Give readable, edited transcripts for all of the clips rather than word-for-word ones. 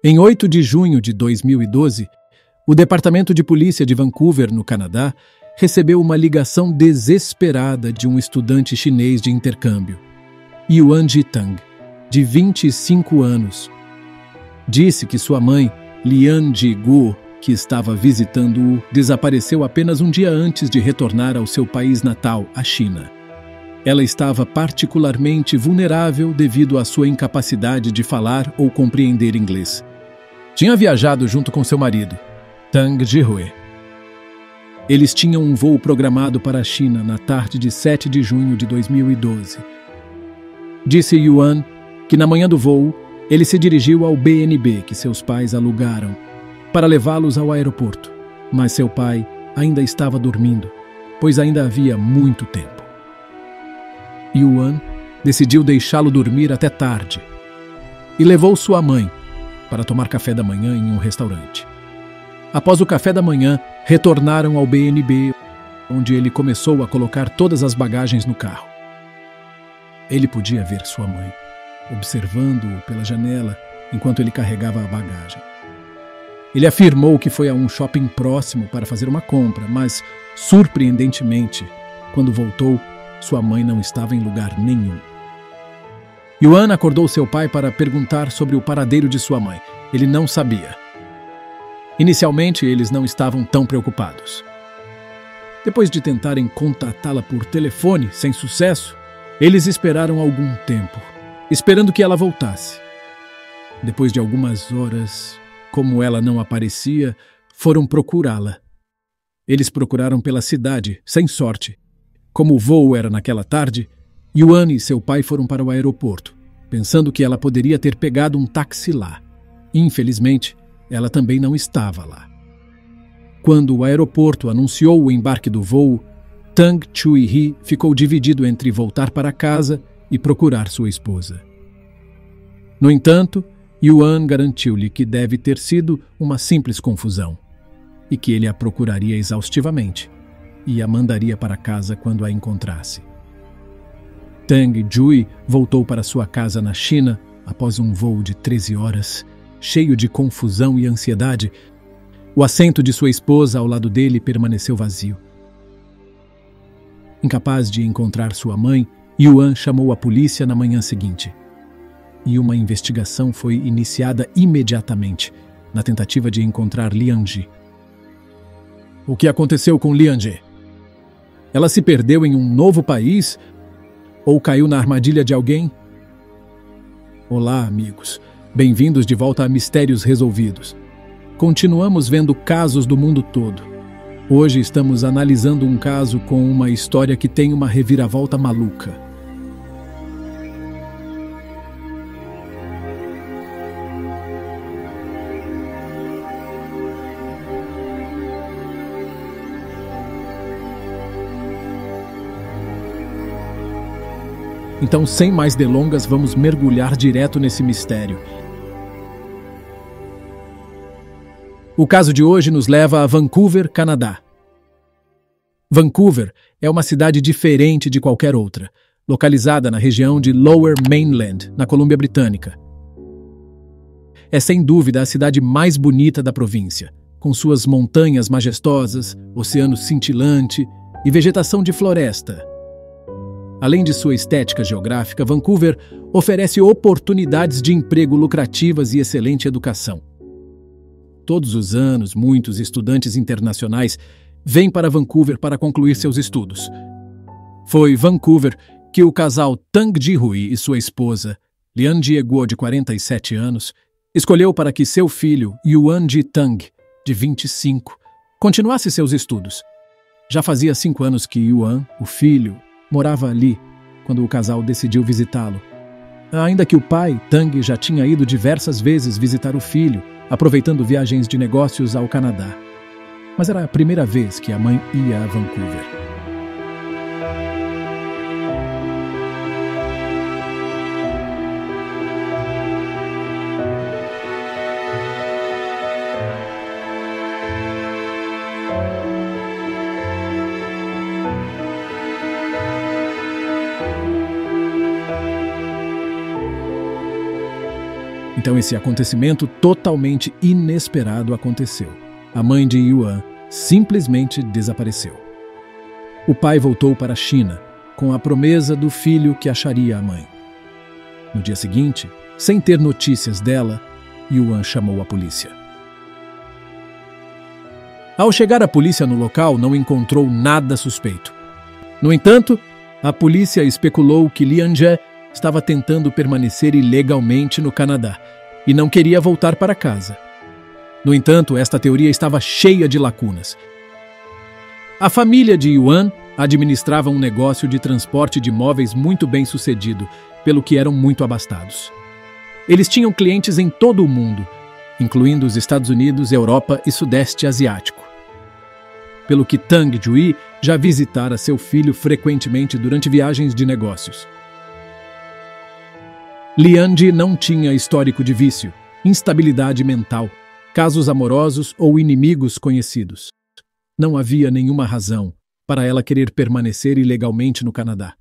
Em 8 de junho de 2012, o Departamento de Polícia de Vancouver, no Canadá, recebeu uma ligação desesperada de um estudante chinês de intercâmbio, Yuan Jitang, de 25 anos. Disse que sua mãe, Lian Jiguo, que estava visitando-o, desapareceu apenas um dia antes de retornar ao seu país natal, a China. Ela estava particularmente vulnerável devido à sua incapacidade de falar ou compreender inglês. Tinha viajado junto com seu marido, Tang Jihui. Eles tinham um voo programado para a China na tarde de 7 de junho de 2012. Disse Yuan que na manhã do voo, ele se dirigiu ao BNB que seus pais alugaram para levá-los ao aeroporto, mas seu pai ainda estava dormindo, pois ainda havia muito tempo. Yuan decidiu deixá-lo dormir até tarde e levou sua mãe para tomar café da manhã em um restaurante. Após o café da manhã, retornaram ao BNB, onde ele começou a colocar todas as bagagens no carro. Ele podia ver sua mãe, observando-o pela janela enquanto ele carregava a bagagem. Ele afirmou que foi a um shopping próximo para fazer uma compra, mas, surpreendentemente, quando voltou, sua mãe não estava em lugar nenhum. Yuan acordou seu pai para perguntar sobre o paradeiro de sua mãe. Ele não sabia. Inicialmente, eles não estavam tão preocupados. Depois de tentarem contatá-la por telefone, sem sucesso, eles esperaram algum tempo, esperando que ela voltasse. Depois de algumas horas, como ela não aparecia, foram procurá-la. Eles procuraram pela cidade, sem sorte. Como o voo era naquela tarde, Yuan e seu pai foram para o aeroporto, pensando que ela poderia ter pegado um táxi lá. Infelizmente, ela também não estava lá. Quando o aeroporto anunciou o embarque do voo, Tang Chui-hee ficou dividido entre voltar para casa e procurar sua esposa. No entanto, Yuan garantiu-lhe que deve ter sido uma simples confusão e que ele a procuraria exaustivamente e a mandaria para casa quando a encontrasse. Tang Jui voltou para sua casa na China após um voo de 13 horas, cheio de confusão e ansiedade. O assento de sua esposa ao lado dele permaneceu vazio. Incapaz de encontrar sua mãe, Yuan chamou a polícia na manhã seguinte. E uma investigação foi iniciada imediatamente, na tentativa de encontrar Lianji. O que aconteceu com Lianji? Ela se perdeu em um novo país? Ou caiu na armadilha de alguém? Olá, amigos. Bem-vindos de volta a Mistérios Resolvidos. Continuamos vendo casos do mundo todo. Hoje estamos analisando um caso com uma história que tem uma reviravolta maluca. Então, sem mais delongas, vamos mergulhar direto nesse mistério. O caso de hoje nos leva a Vancouver, Canadá. Vancouver é uma cidade diferente de qualquer outra, localizada na região de Lower Mainland, na Colômbia Britânica. É sem dúvida a cidade mais bonita da província, com suas montanhas majestosas, oceano cintilante e vegetação de floresta. Além de sua estética geográfica, Vancouver oferece oportunidades de emprego lucrativas e excelente educação. Todos os anos, muitos estudantes internacionais vêm para Vancouver para concluir seus estudos. Foi Vancouver que o casal Tang Jihui e sua esposa, Lian Jiguo, de 47 anos, escolheu para que seu filho, Yuan Jitang, de 25, continuasse seus estudos. Já fazia 5 anos que Yuan, o filho, morava ali quando o casal decidiu visitá-lo. Ainda que o pai, Tang, já tinha ido diversas vezes visitar o filho, aproveitando viagens de negócios ao Canadá. Mas era a primeira vez que a mãe ia a Vancouver. Então esse acontecimento totalmente inesperado aconteceu. A mãe de Yuan simplesmente desapareceu. O pai voltou para a China, com a promessa do filho que acharia a mãe. No dia seguinte, sem ter notícias dela, Yuan chamou a polícia. Ao chegar a polícia no local, não encontrou nada suspeito. No entanto, a polícia especulou que Lian Jie estava tentando permanecer ilegalmente no Canadá e não queria voltar para casa. No entanto, esta teoria estava cheia de lacunas. A família de Yuan administrava um negócio de transporte de móveis muito bem sucedido, pelo que eram muito abastados. Eles tinham clientes em todo o mundo, incluindo os Estados Unidos, Europa e Sudeste Asiático. Pelo que Tang Jui já visitara seu filho frequentemente durante viagens de negócios. Lian Jie não tinha histórico de vício, instabilidade mental, casos amorosos ou inimigos conhecidos. Não havia nenhuma razão para ela querer permanecer ilegalmente no Canadá.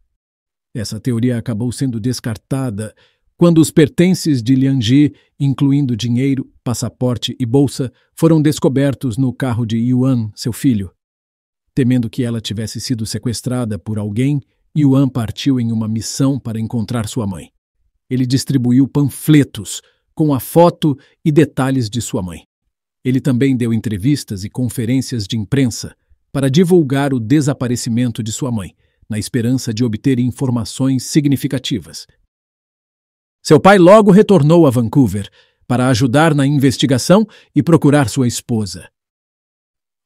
Essa teoria acabou sendo descartada quando os pertences de Lian Jie, incluindo dinheiro, passaporte e bolsa, foram descobertos no carro de Yuan, seu filho. Temendo que ela tivesse sido sequestrada por alguém, Yuan partiu em uma missão para encontrar sua mãe. Ele distribuiu panfletos com a foto e detalhes de sua mãe. Ele também deu entrevistas e conferências de imprensa para divulgar o desaparecimento de sua mãe, na esperança de obter informações significativas. Seu pai logo retornou a Vancouver para ajudar na investigação e procurar sua esposa.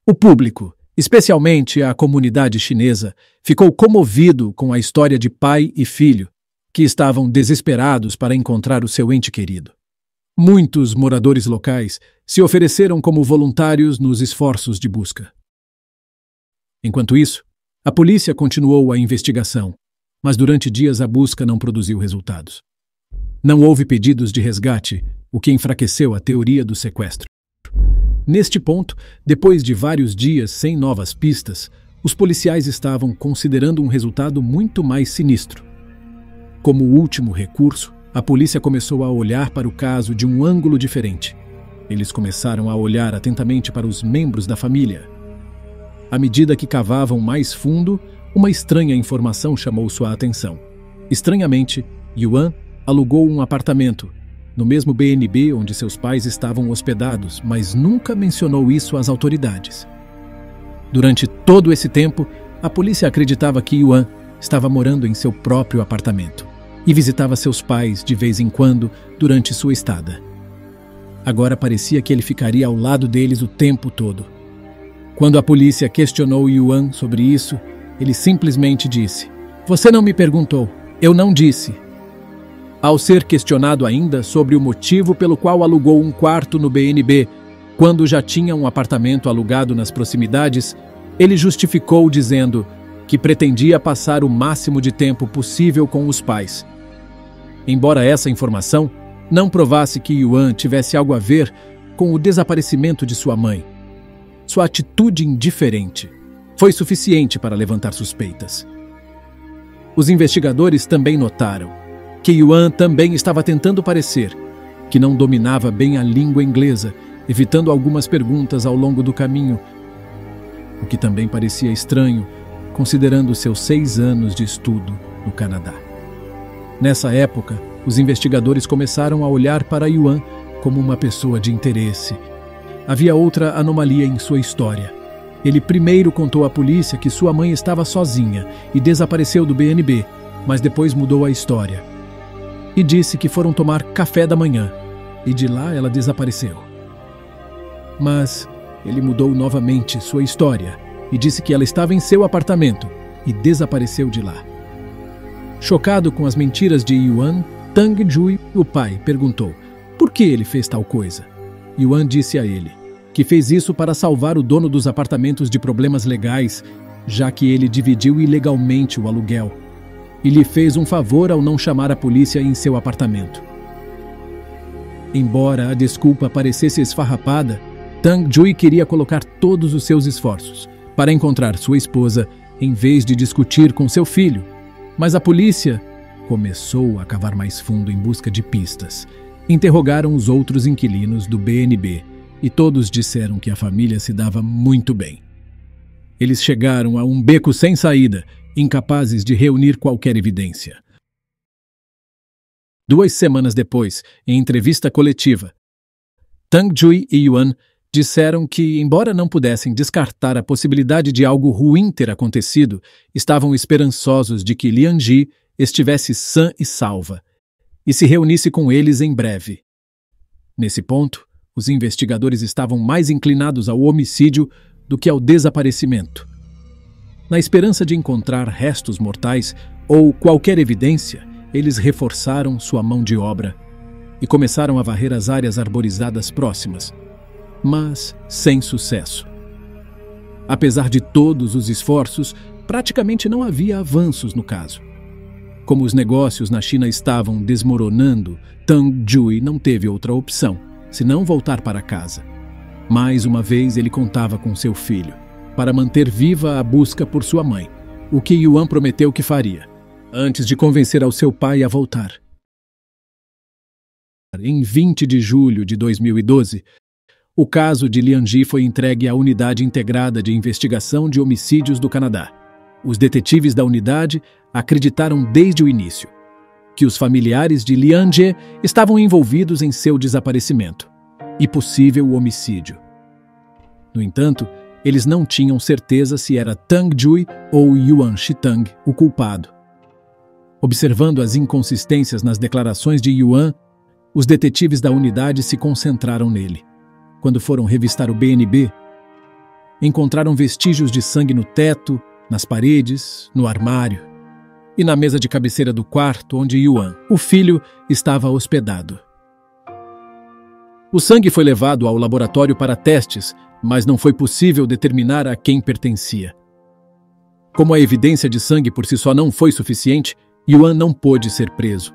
O público, especialmente a comunidade chinesa, ficou comovido com a história de pai e filho, que estavam desesperados para encontrar o seu ente querido. Muitos moradores locais se ofereceram como voluntários nos esforços de busca. Enquanto isso, a polícia continuou a investigação, mas durante dias a busca não produziu resultados. Não houve pedidos de resgate, o que enfraqueceu a teoria do sequestro. Neste ponto, depois de vários dias sem novas pistas, os policiais estavam considerando um resultado muito mais sinistro. Como último recurso, a polícia começou a olhar para o caso de um ângulo diferente. Eles começaram a olhar atentamente para os membros da família. À medida que cavavam mais fundo, uma estranha informação chamou sua atenção. Estranhamente, Yuan alugou um apartamento, no mesmo BNB onde seus pais estavam hospedados, mas nunca mencionou isso às autoridades. Durante todo esse tempo, a polícia acreditava que Yuan estava morando em seu próprio apartamento e visitava seus pais de vez em quando durante sua estada. Agora parecia que ele ficaria ao lado deles o tempo todo. Quando a polícia questionou Yuan sobre isso, ele simplesmente disse: "Você não me perguntou, eu não disse." Ao ser questionado ainda sobre o motivo pelo qual alugou um quarto no BNB, quando já tinha um apartamento alugado nas proximidades, ele justificou dizendo que pretendia passar o máximo de tempo possível com os pais. Embora essa informação não provasse que Yuan tivesse algo a ver com o desaparecimento de sua mãe, sua atitude indiferente foi suficiente para levantar suspeitas. Os investigadores também notaram que Yuan também estava tentando parecer que não dominava bem a língua inglesa, evitando algumas perguntas ao longo do caminho, o que também parecia estranho, considerando seus 6 anos de estudo no Canadá. Nessa época, os investigadores começaram a olhar para Yuan como uma pessoa de interesse. Havia outra anomalia em sua história. Ele primeiro contou à polícia que sua mãe estava sozinha e desapareceu do BNB, mas depois mudou a história. E disse que foram tomar café da manhã, e de lá ela desapareceu. Mas ele mudou novamente sua história e disse que ela estava em seu apartamento e desapareceu de lá. Chocado com as mentiras de Yuan, Tang Jui, o pai, perguntou por que ele fez tal coisa. Yuan disse a ele que fez isso para salvar o dono dos apartamentos de problemas legais, já que ele dividiu ilegalmente o aluguel, e lhe fez um favor ao não chamar a polícia em seu apartamento. Embora a desculpa parecesse esfarrapada, Tang Jui queria colocar todos os seus esforços para encontrar sua esposa em vez de discutir com seu filho, mas a polícia começou a cavar mais fundo em busca de pistas, Interrogaram os outros inquilinos do BNB e todos disseram que a família se dava muito bem. Eles chegaram a um beco sem saída, incapazes de reunir qualquer evidência. 2 semanas depois, em entrevista coletiva, Tang Jui e Yuan disseram que, embora não pudessem descartar a possibilidade de algo ruim ter acontecido, estavam esperançosos de que Liang Ji estivesse sã e salva e se reunisse com eles em breve. Nesse ponto, os investigadores estavam mais inclinados ao homicídio do que ao desaparecimento. Na esperança de encontrar restos mortais ou qualquer evidência, eles reforçaram sua mão de obra e começaram a varrer as áreas arborizadas próximas, mas sem sucesso. Apesar de todos os esforços, praticamente não havia avanços no caso. Como os negócios na China estavam desmoronando, Tang Jui não teve outra opção, senão voltar para casa. Mais uma vez ele contava com seu filho, para manter viva a busca por sua mãe, o que Yuan prometeu que faria, antes de convencer ao seu pai a voltar. Em 20 de julho de 2012, o caso de Liang Ji foi entregue à Unidade Integrada de Investigação de Homicídios do Canadá. Os detetives da unidade acreditaram desde o início que os familiares de Liang Ji estavam envolvidos em seu desaparecimento e possível homicídio. No entanto, eles não tinham certeza se era Tang Jui ou Yuan Shitang o culpado. Observando as inconsistências nas declarações de Yuan, os detetives da unidade se concentraram nele. Quando foram revistar o BNB, encontraram vestígios de sangue no teto, nas paredes, no armário e na mesa de cabeceira do quarto onde Yuan, o filho, estava hospedado. O sangue foi levado ao laboratório para testes, mas não foi possível determinar a quem pertencia. Como a evidência de sangue por si só não foi suficiente, Yuan não pôde ser preso.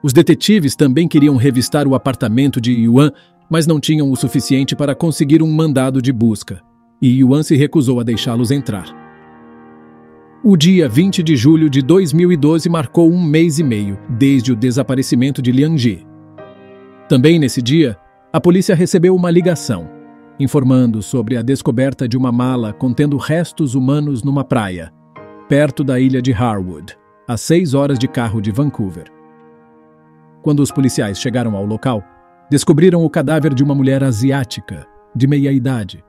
Os detetives também queriam revistar o apartamento de Yuan, mas não tinham o suficiente para conseguir um mandado de busca, e Yuan se recusou a deixá-los entrar. O dia 20 de julho de 2012 marcou 1 mês e meio desde o desaparecimento de Liang Ji. Também nesse dia, a polícia recebeu uma ligação, informando sobre a descoberta de uma mala contendo restos humanos numa praia, perto da ilha de Harwood, a 6 horas de carro de Vancouver. Quando os policiais chegaram ao local, descobriram o cadáver de uma mulher asiática, de meia-idade.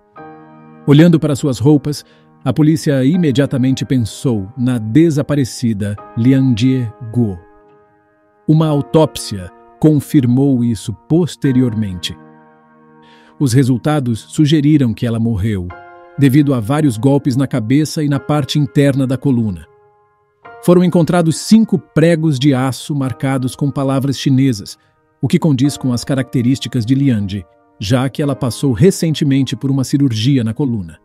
Olhando para suas roupas, a polícia imediatamente pensou na desaparecida Liang Ji Guo. Uma autópsia confirmou isso posteriormente. Os resultados sugeriram que ela morreu, devido a vários golpes na cabeça e na parte interna da coluna. Foram encontrados 5 pregos de aço marcados com palavras chinesas, o que condiz com as características de Liang Ji, já que ela passou recentemente por uma cirurgia na coluna.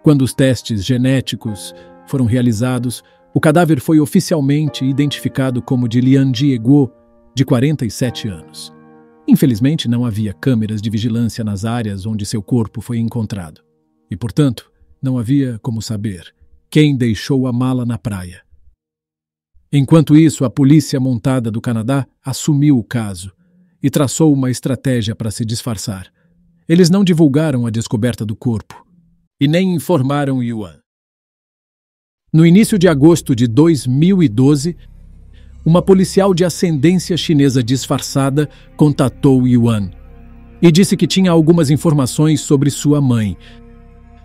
Quando os testes genéticos foram realizados, o cadáver foi oficialmente identificado como de Liang Ji Guo, de 47 anos. Infelizmente, não havia câmeras de vigilância nas áreas onde seu corpo foi encontrado. E, portanto, não havia como saber quem deixou a mala na praia. Enquanto isso, a polícia montada do Canadá assumiu o caso e traçou uma estratégia para se disfarçar. Eles não divulgaram a descoberta do corpo e nem informaram Yuan. No início de agosto de 2012, uma policial de ascendência chinesa disfarçada contatou Yuan e disse que tinha algumas informações sobre sua mãe.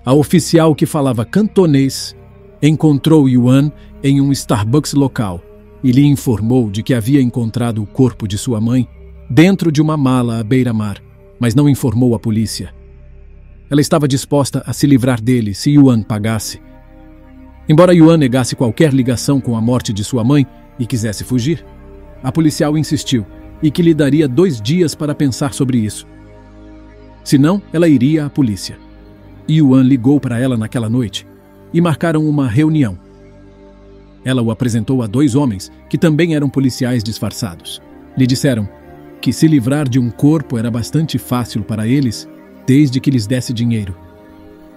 A oficial, que falava cantonês, encontrou Yuan em um Starbucks local e lhe informou de que havia encontrado o corpo de sua mãe dentro de uma mala à beira-mar, mas não informou a polícia. Ela estava disposta a se livrar dele se Yuan pagasse. Embora Yuan negasse qualquer ligação com a morte de sua mãe e quisesse fugir, a policial insistiu e que lhe daria 2 dias para pensar sobre isso. Senão, ela iria à polícia. Yuan ligou para ela naquela noite e marcaram uma reunião. Ela o apresentou a 2 homens que também eram policiais disfarçados. Lhe disseram que se livrar de um corpo era bastante fácil para eles, desde que lhes desse dinheiro.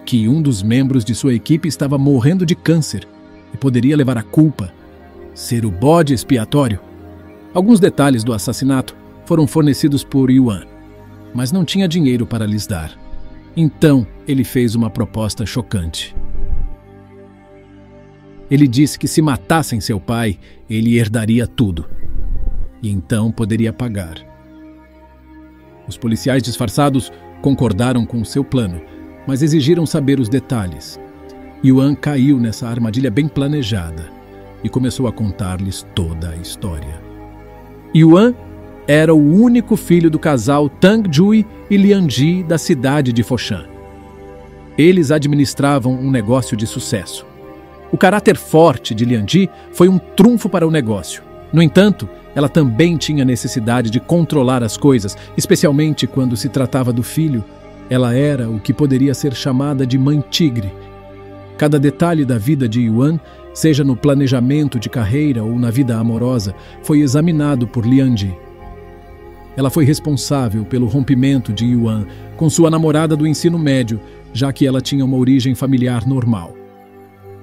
Que um dos membros de sua equipe estava morrendo de câncer e poderia levar a culpa, ser o bode expiatório. Alguns detalhes do assassinato foram fornecidos por Yuan, mas não tinha dinheiro para lhes dar. Então, ele fez uma proposta chocante. Ele disse que se matassem seu pai, ele herdaria tudo. E então poderia pagar. Os policiais disfarçados concordaram com seu plano, mas exigiram saber os detalhes. Yuan caiu nessa armadilha bem planejada e começou a contar-lhes toda a história. Yuan era o único filho do casal Tang Jui e Lian Ji da cidade de Foshan. Eles administravam um negócio de sucesso. O caráter forte de Lian Ji foi um trunfo para o negócio. No entanto, ela também tinha necessidade de controlar as coisas, especialmente quando se tratava do filho. Ela era o que poderia ser chamada de mãe tigre. Cada detalhe da vida de Yuan, seja no planejamento de carreira ou na vida amorosa, foi examinado por Lian Ji. Ela foi responsável pelo rompimento de Yuan com sua namorada do ensino médio, já que ela tinha uma origem familiar normal.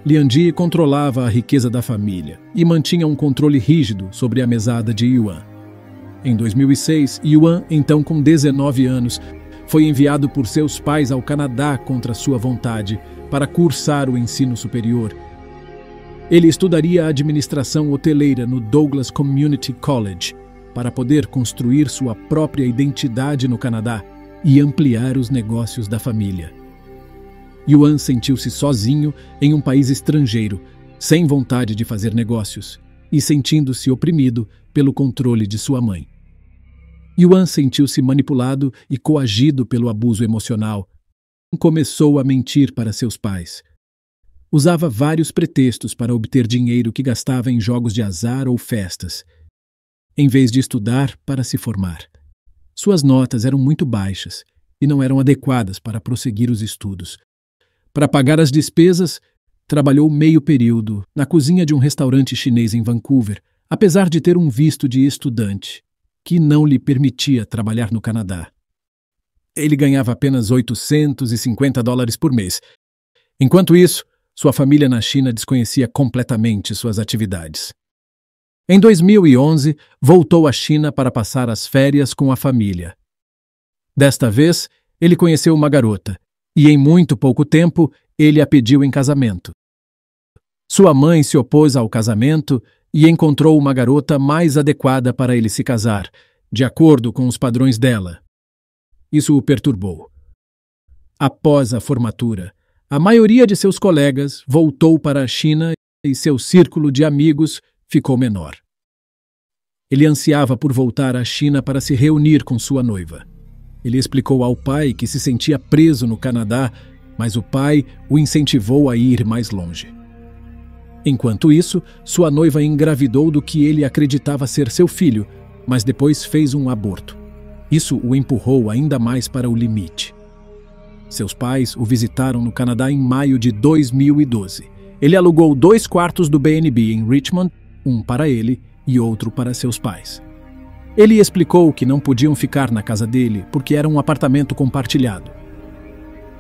Lian Ji controlava a riqueza da família e mantinha um controle rígido sobre a mesada de Yuan. Em 2006, Yuan, então com 19 anos, foi enviado por seus pais ao Canadá contra sua vontade para cursar o ensino superior. Ele estudaria administração hoteleira no Douglas Community College para poder construir sua própria identidade no Canadá e ampliar os negócios da família. Yuan sentiu-se sozinho em um país estrangeiro, sem vontade de fazer negócios e sentindo-se oprimido pelo controle de sua mãe. Yuan sentiu-se manipulado e coagido pelo abuso emocional. Começou a mentir para seus pais. Usava vários pretextos para obter dinheiro que gastava em jogos de azar ou festas, em vez de estudar para se formar. Suas notas eram muito baixas e não eram adequadas para prosseguir os estudos. Para pagar as despesas, trabalhou meio período na cozinha de um restaurante chinês em Vancouver, apesar de ter um visto de estudante, que não lhe permitia trabalhar no Canadá. Ele ganhava apenas $850 por mês. Enquanto isso, sua família na China desconhecia completamente suas atividades. Em 2011, voltou à China para passar as férias com a família. Desta vez, ele conheceu uma garota, e em muito pouco tempo, ele a pediu em casamento. Sua mãe se opôs ao casamento e encontrou uma garota mais adequada para ele se casar, de acordo com os padrões dela. Isso o perturbou. Após a formatura, a maioria de seus colegas voltou para a China e seu círculo de amigos ficou menor. Ele ansiava por voltar à China para se reunir com sua noiva. Ele explicou ao pai que se sentia preso no Canadá, mas o pai o incentivou a ir mais longe. Enquanto isso, sua noiva engravidou do que ele acreditava ser seu filho, mas depois fez um aborto. Isso o empurrou ainda mais para o limite. Seus pais o visitaram no Canadá em maio de 2012. Ele alugou 2 quartos do B&B em Richmond, um para ele e outro para seus pais. Ele explicou que não podiam ficar na casa dele porque era um apartamento compartilhado.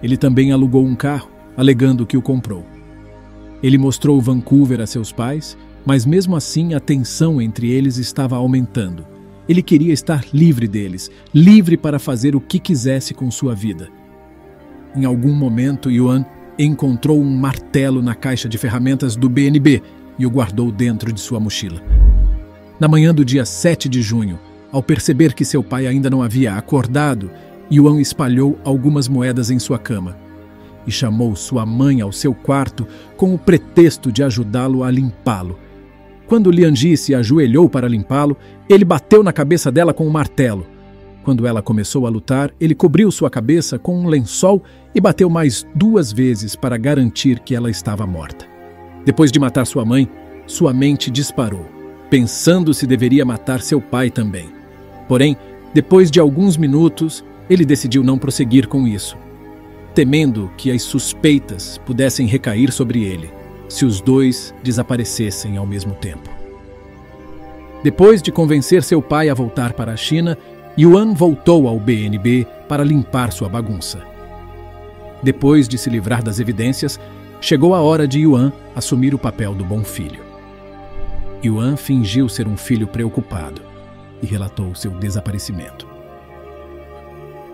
Ele também alugou um carro, alegando que o comprou. Ele mostrou Vancouver a seus pais, mas mesmo assim a tensão entre eles estava aumentando. Ele queria estar livre deles, livre para fazer o que quisesse com sua vida. Em algum momento, Yuan encontrou um martelo na caixa de ferramentas do B&B e o guardou dentro de sua mochila. Na manhã do dia 7 de junho, ao perceber que seu pai ainda não havia acordado, Yuan espalhou algumas moedas em sua cama e chamou sua mãe ao seu quarto com o pretexto de ajudá-lo a limpá-lo. Quando Lian Ji se ajoelhou para limpá-lo, ele bateu na cabeça dela com um martelo. Quando ela começou a lutar, ele cobriu sua cabeça com um lençol e bateu mais 2 vezes para garantir que ela estava morta. Depois de matar sua mãe, sua mente disparou, pensando se deveria matar seu pai também. Porém, depois de alguns minutos, ele decidiu não prosseguir com isso, temendo que as suspeitas pudessem recair sobre ele, se os dois desaparecessem ao mesmo tempo. Depois de convencer seu pai a voltar para a China, Yuan voltou ao B&B para limpar sua bagunça. Depois de se livrar das evidências, chegou a hora de Yuan assumir o papel do bom filho. Yuan fingiu ser um filho preocupado e relatou seu desaparecimento.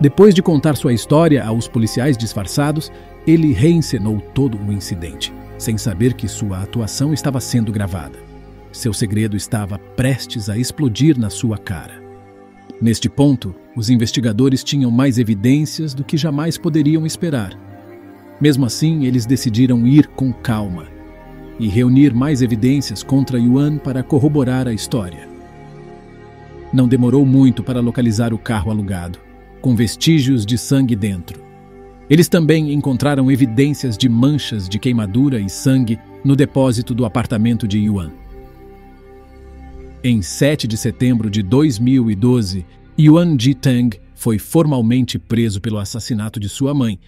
Depois de contar sua história aos policiais disfarçados, ele reencenou todo o incidente, sem saber que sua atuação estava sendo gravada. Seu segredo estava prestes a explodir na sua cara. Neste ponto, os investigadores tinham mais evidências do que jamais poderiam esperar. Mesmo assim, eles decidiram ir com calma e reunir mais evidências contra Yuan para corroborar a história. Não demorou muito para localizar o carro alugado, com vestígios de sangue dentro. Eles também encontraram evidências de manchas de queimadura e sangue no depósito do apartamento de Yuan. Em 7 de setembro de 2012, Yuan Jitang foi formalmente preso pelo assassinato de sua mãe,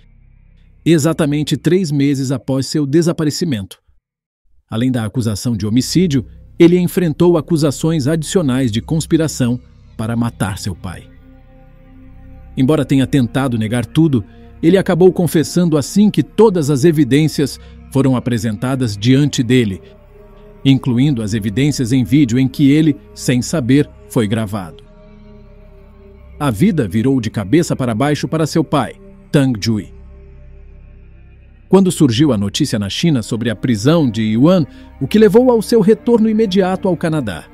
exatamente 3 meses após seu desaparecimento. Além da acusação de homicídio, ele enfrentou acusações adicionais de conspiração para matar seu pai. Embora tenha tentado negar tudo, ele acabou confessando assim que todas as evidências foram apresentadas diante dele, incluindo as evidências em vídeo em que ele, sem saber, foi gravado. A vida virou de cabeça para baixo para seu pai, Tang Jui. Quando surgiu a notícia na China sobre a prisão de Yuan, o que levou ao seu retorno imediato ao Canadá.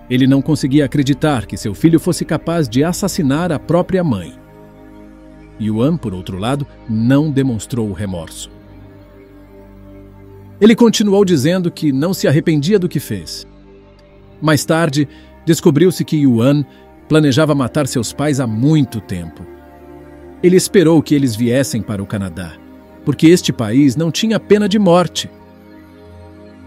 Ele não conseguia acreditar que seu filho fosse capaz de assassinar a própria mãe. Yuan, por outro lado, não demonstrou remorso. Ele continuou dizendo que não se arrependia do que fez. Mais tarde, descobriu-se que Yuan planejava matar seus pais há muito tempo. Ele esperou que eles viessem para o Canadá, porque este país não tinha pena de morte.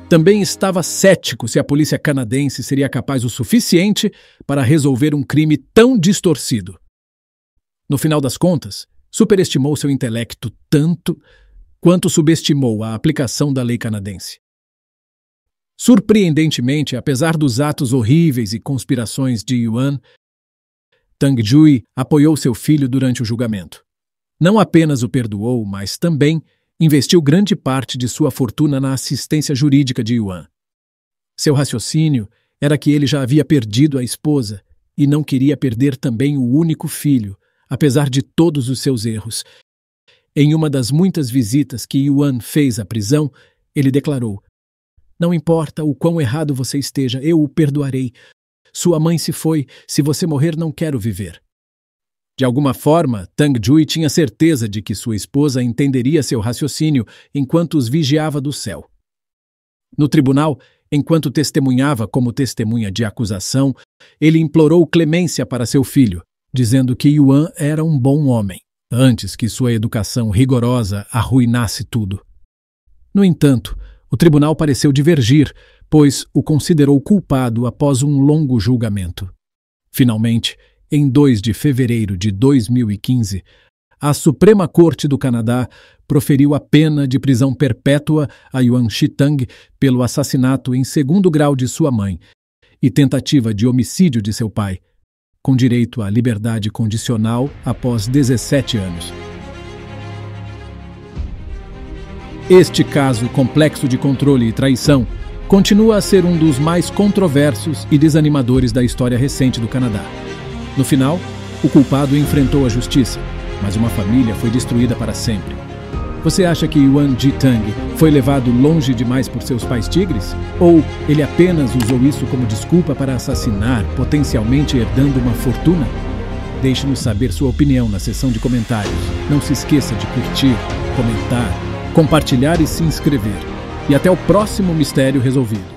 Também estava cético se a polícia canadense seria capaz o suficiente para resolver um crime tão distorcido. No final das contas, superestimou seu intelecto tanto quanto subestimou a aplicação da lei canadense. Surpreendentemente, apesar dos atos horríveis e conspirações de Yuan, Tang Jui apoiou seu filho durante o julgamento. Não apenas o perdoou, mas também investiu grande parte de sua fortuna na assistência jurídica de Yuan. Seu raciocínio era que ele já havia perdido a esposa e não queria perder também o único filho, apesar de todos os seus erros. Em uma das muitas visitas que Yuan fez à prisão, ele declarou: "Não importa o quão errado você esteja, eu o perdoarei. Sua mãe se foi, se você morrer não quero viver." De alguma forma, Tang Jui tinha certeza de que sua esposa entenderia seu raciocínio enquanto os vigiava do céu. No tribunal, enquanto testemunhava como testemunha de acusação, ele implorou clemência para seu filho, dizendo que Yuan era um bom homem, antes que sua educação rigorosa arruinasse tudo. No entanto, o tribunal pareceu divergir, pois o considerou culpado após um longo julgamento. Finalmente, em 2 de fevereiro de 2015, a Suprema Corte do Canadá proferiu a pena de prisão perpétua a Yuan Jitang pelo assassinato em 2º grau de sua mãe e tentativa de homicídio de seu pai, com direito à liberdade condicional após 17 anos. Este caso complexo de controle e traição continua a ser um dos mais controversos e desanimadores da história recente do Canadá. No final, o culpado enfrentou a justiça, mas uma família foi destruída para sempre. Você acha que Yuan Jitang foi levado longe demais por seus pais tigres? Ou ele apenas usou isso como desculpa para assassinar, potencialmente herdando uma fortuna? Deixe-nos saber sua opinião na seção de comentários. Não se esqueça de curtir, comentar, compartilhar e se inscrever. E até o próximo Mistério Resolvido.